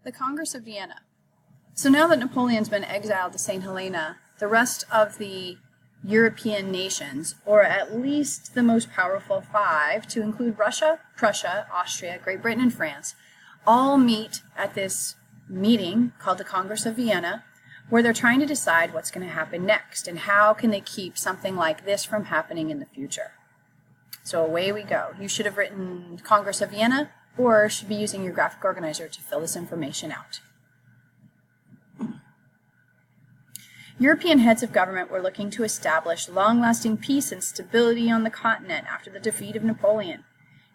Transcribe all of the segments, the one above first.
The Congress of Vienna. So now that Napoleon's been exiled to St. Helena, the rest of the European nations, or at least the most powerful five, to include Russia, Prussia, Austria, Great Britain, and France, all meet at this meeting called the Congress of Vienna, where they're trying to decide what's going to happen next and how can they keep something like this from happening in the future. So away we go. You should have written Congress of Vienna or should be using your graphic organizer to fill this information out. European heads of government were looking to establish long-lasting peace and stability on the continent after the defeat of Napoleon.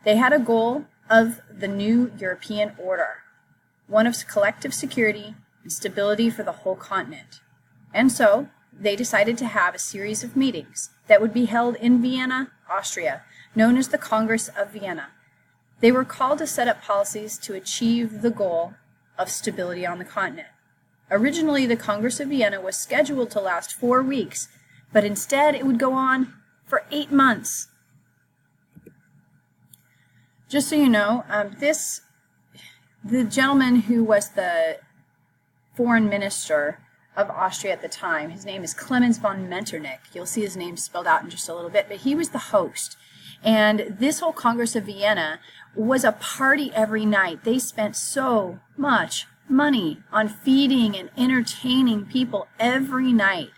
They had a goal of the new European order, one of collective security and stability for the whole continent. And so, they decided to have a series of meetings that would be held in Vienna, Austria, known as the Congress of Vienna. They were called to set up policies to achieve the goal of stability on the continent. Originally, the Congress of Vienna was scheduled to last 4 weeks, but instead it would go on for 8 months. Just so you know, the gentleman who was the foreign minister of Austria at the time, his name is Clemens von Metternich. You'll see his name spelled out in just a little bit, but he was the host. And this whole Congress of Vienna was a party every night. They spent so much money on feeding and entertaining people every night.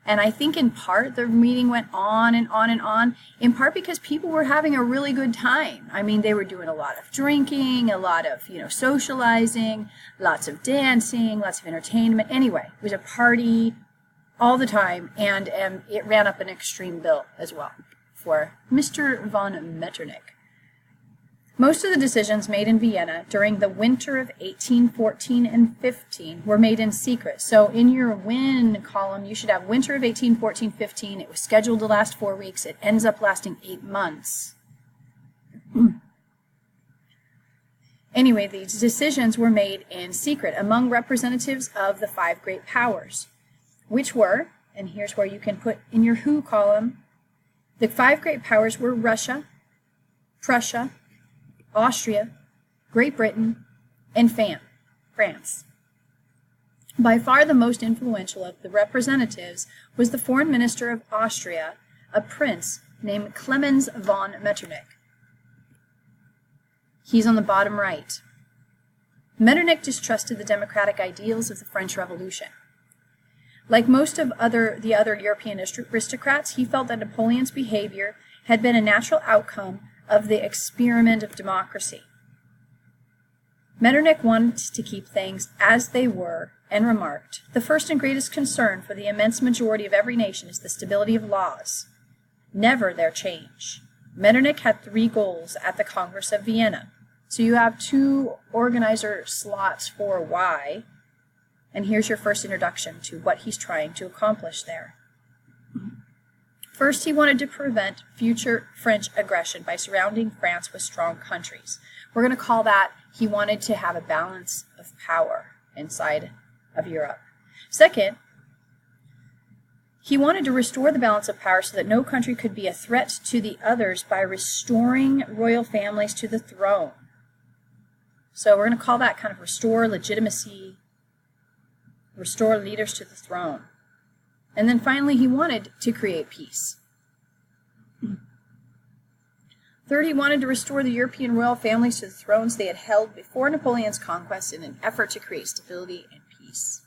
And I think in part the meeting went on and on and on, in part because people were having a really good time. I mean, they were doing a lot of drinking, a lot of, socializing, lots of dancing, lots of entertainment. Anyway, it was a party all the time, and it ran up an extreme bill as well for Mr. von Metternich. Most of the decisions made in Vienna during the winter of 1814 and 15 were made in secret. So in your win column, you should have winter of 1814-15. It was scheduled to last 4 weeks. It ends up lasting 8 months. Anyway, these decisions were made in secret among representatives of the 5 great powers, which were, and here's where you can put in your who column, the 5 great powers were Russia, Prussia, Austria, Great Britain, and France. By far the most influential of the representatives was the foreign minister of Austria, a prince named Clemens von Metternich. He's on the bottom right. Metternich distrusted the democratic ideals of the French Revolution. Like most of the other European aristocrats, he felt that Napoleon's behavior had been a natural outcome of the experiment of democracy. Metternich wanted to keep things as they were and remarked, "The first and greatest concern for the immense majority of every nation is the stability of laws, never their change." Metternich had 3 goals at the Congress of Vienna. So you have 2 organizer slots for why, and here's your first introduction to what he's trying to accomplish there. First, he wanted to prevent future French aggression by surrounding France with strong countries. We're going to call that he wanted to have a balance of power inside of Europe. Second, he wanted to restore the balance of power so that no country could be a threat to the others by restoring royal families to the throne. So we're going to call that kind of restore legitimacy, restore leaders to the throne. And then finally, he wanted to create peace. Third, he wanted to restore the European royal families to the thrones they had held before Napoleon's conquest in an effort to create stability and peace.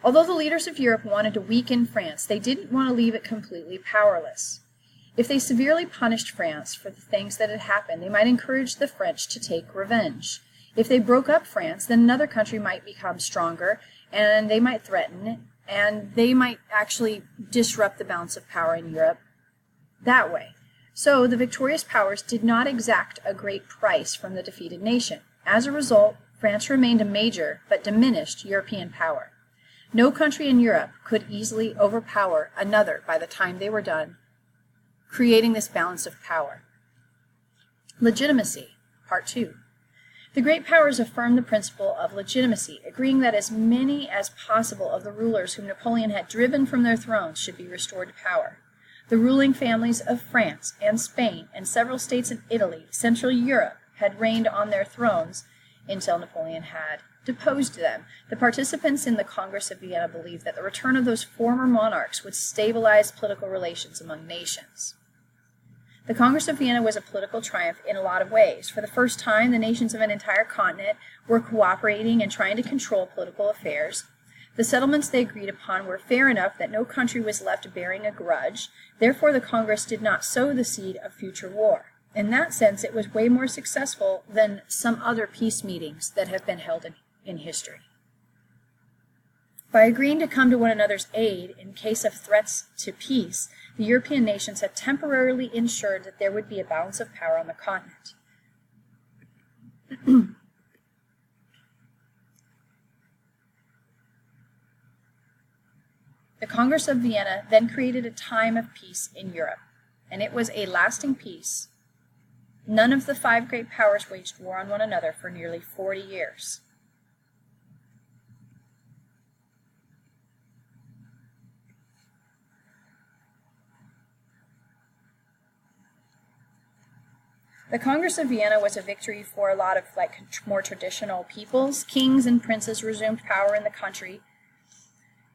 Although the leaders of Europe wanted to weaken France, they didn't want to leave it completely powerless. If they severely punished France for the things that had happened, they might encourage the French to take revenge. If they broke up France, then another country might become stronger, and they might threaten it, and they might actually disrupt the balance of power in Europe that way. So the victorious powers did not exact a great price from the defeated nation. As a result, France remained a major but diminished European power. No country in Europe could easily overpower another by the time they were done creating this balance of power. Legitimacy, Part 2. The great powers affirmed the principle of legitimacy, agreeing that as many as possible of the rulers whom Napoleon had driven from their thrones should be restored to power. The ruling families of France and Spain and several states in Italy, Central Europe, had reigned on their thrones until Napoleon had deposed them. The participants in the Congress of Vienna believed that the return of those former monarchs would stabilize political relations among nations. The Congress of Vienna was a political triumph in a lot of ways. For the first time, the nations of an entire continent were cooperating and trying to control political affairs. The settlements they agreed upon were fair enough that no country was left bearing a grudge. Therefore, the Congress did not sow the seed of future war. In that sense, it was way more successful than some other peace meetings that have been held in history. By agreeing to come to one another's aid in case of threats to peace, the European nations had temporarily ensured that there would be a balance of power on the continent. The Congress of Vienna then created a time of peace in Europe, and it was a lasting peace. None of the five great powers waged war on one another for nearly 40 years. The Congress of Vienna was a victory for a lot of more traditional peoples. Kings and princes resumed power in the country,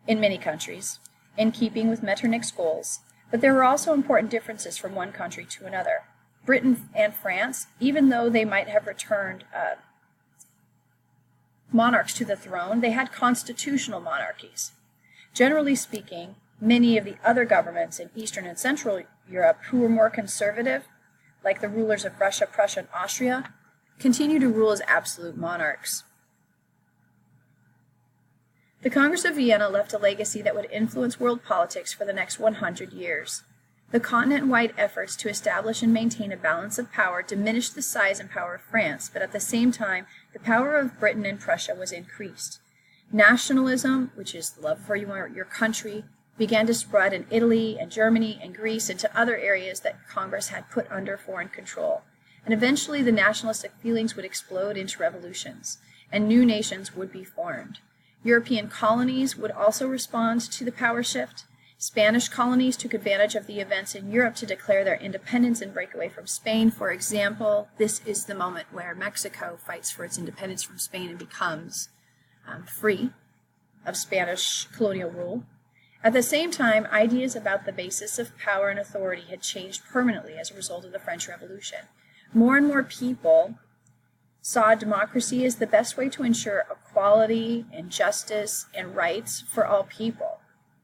in many countries, in keeping with Metternich's goals. But there were also important differences from one country to another. Britain and France, even though they might have returned monarchs to the throne, they had constitutional monarchies. Generally speaking, many of the other governments in Eastern and Central Europe who were more conservative, like the rulers of Russia, Prussia, and Austria, continue to rule as absolute monarchs. The Congress of Vienna left a legacy that would influence world politics for the next 100 years. The continent-wide efforts to establish and maintain a balance of power diminished the size and power of France, but at the same time, the power of Britain and Prussia was increased. Nationalism, which is love for your country, began to spread in Italy and Germany and Greece and to other areas that Congress had put under foreign control. And eventually the nationalistic feelings would explode into revolutions, and new nations would be formed. European colonies would also respond to the power shift. Spanish colonies took advantage of the events in Europe to declare their independence and break away from Spain. For example, this is the moment where Mexico fights for its independence from Spain and becomes free of Spanish colonial rule. At the same time, ideas about the basis of power and authority had changed permanently as a result of the French Revolution. More and more people saw democracy as the best way to ensure equality and justice and rights for all people.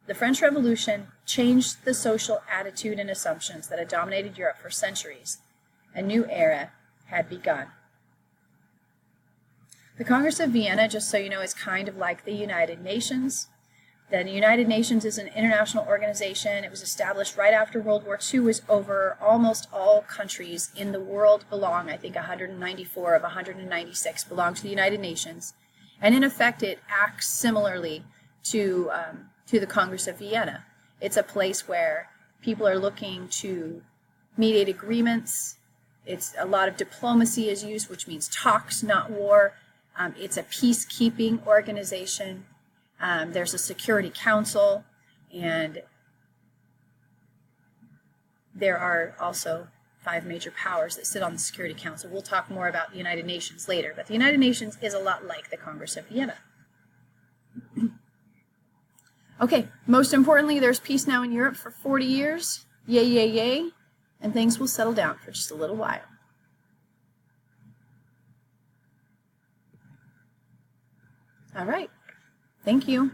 The French Revolution changed the social attitude and assumptions that had dominated Europe for centuries. A new era had begun. The Congress of Vienna, just so you know, is kind of like the United Nations. The United Nations is an international organization. It was established right after World War II was over. Almost all countries in the world belong, I think 194 of 196 belong to the United Nations. And in effect, it acts similarly to the Congress of Vienna. It's a place where people are looking to mediate agreements. It's a lot of diplomacy is used, which means talks, not war. It's a peacekeeping organization. There's a Security Council, and there are also 5 major powers that sit on the Security Council. We'll talk more about the United Nations later, but the United Nations is a lot like the Congress of Vienna. Okay, most importantly, there's peace now in Europe for 40 years. Yay, yay, yay. And things will settle down for just a little while. All right. Thank you.